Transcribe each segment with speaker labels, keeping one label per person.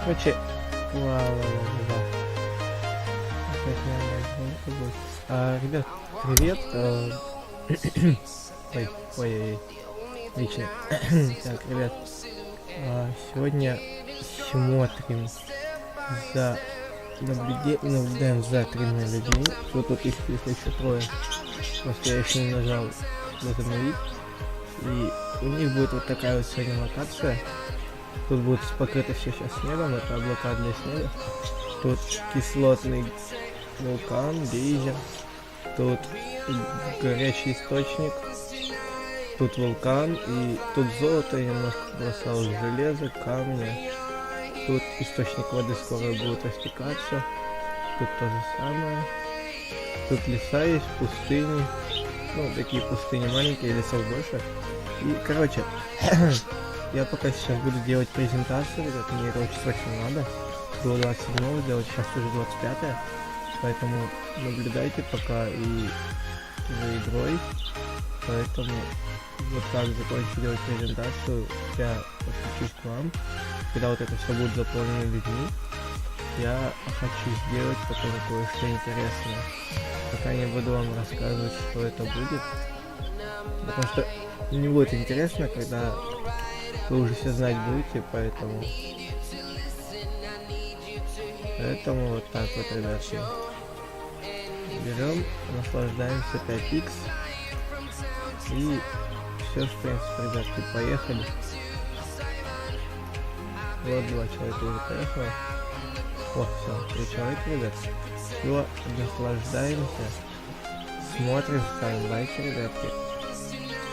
Speaker 1: Короче, ла-ла-ла-ла. Опять нормально. Ребят, привет. Ой, отлично. Так, ребят, сегодня наблюдаем за 3 людьми. Вот тут их, если еще трое. Просто я еще не нажал возобновить. И у них будет вот такая вот сегодня локация. Тут будет покрыто все сейчас снегом, это облака для снега. Тут кислотный вулкан, гейзер. Тут горячий источник. Тут вулкан, и тут золото, я немножко бросал железо, камни. Тут источник воды скоро будет растекаться. Тут то же самое. Тут леса есть, пустыни. Ну, такие пустыни маленькие, лесов больше. И, короче, я пока сейчас буду делать презентацию, ребят, мне это очень срочно надо. Было 27-го сделать, сейчас уже 25-е. Поэтому наблюдайте пока и за игрой. Поэтому вот так закончу делать презентацию. Я подключусь к вам. Когда вот это все будет заполнено людьми, я хочу сделать потом кое-что интересное. Пока не буду вам рассказывать, что это будет. Потому что не будет интересно, когда вы уже все знать будете, поэтому вот так вот, ребятки. Берем, наслаждаемся 5х. И все, в принципе, ребятки, поехали. Вот 2 человека уже поехали. Вот, все, 3 человека, ребят. Все, наслаждаемся. Смотрим, ставим лайки, ребятки.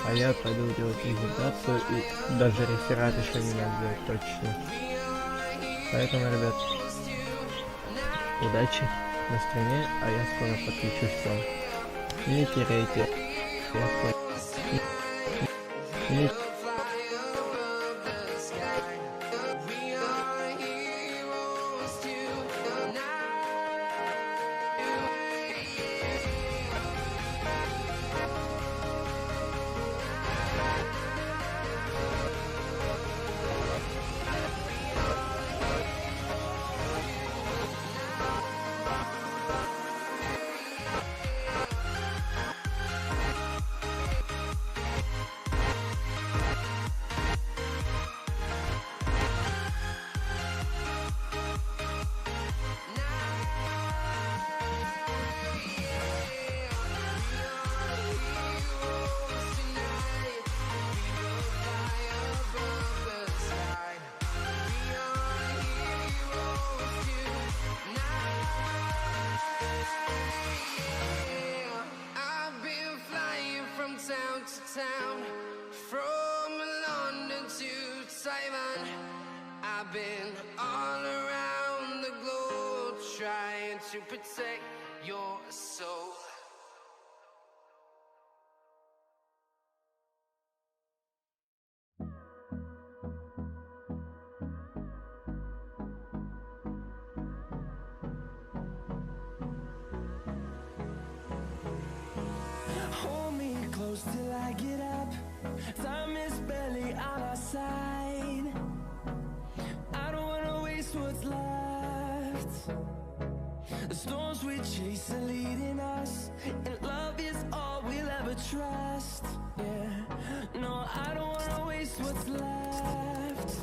Speaker 1: А я пойду делать презентацию, и даже реферат еще не надо делать точно. Поэтому, ребят, удачи на стриме, а я скоро подключусь к вам. Не теряйте.
Speaker 2: Town, from London to Taiwan, I've been all around the globe trying to protect your soul.
Speaker 3: Hold me close till I get up. Time is barely on our side. I don't wanna waste what's left. The storms we chase are leading us, and love is all we'll ever trust. Yeah, no, I don't wanna waste what's left.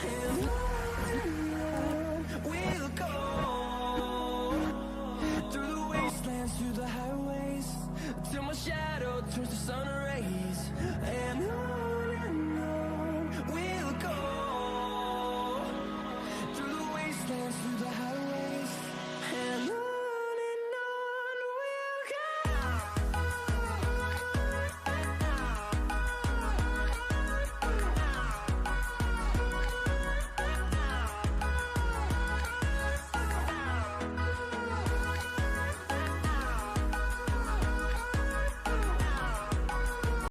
Speaker 3: And on we'll go, through the wastelands, through the highways, till my shadow turns to sun rays.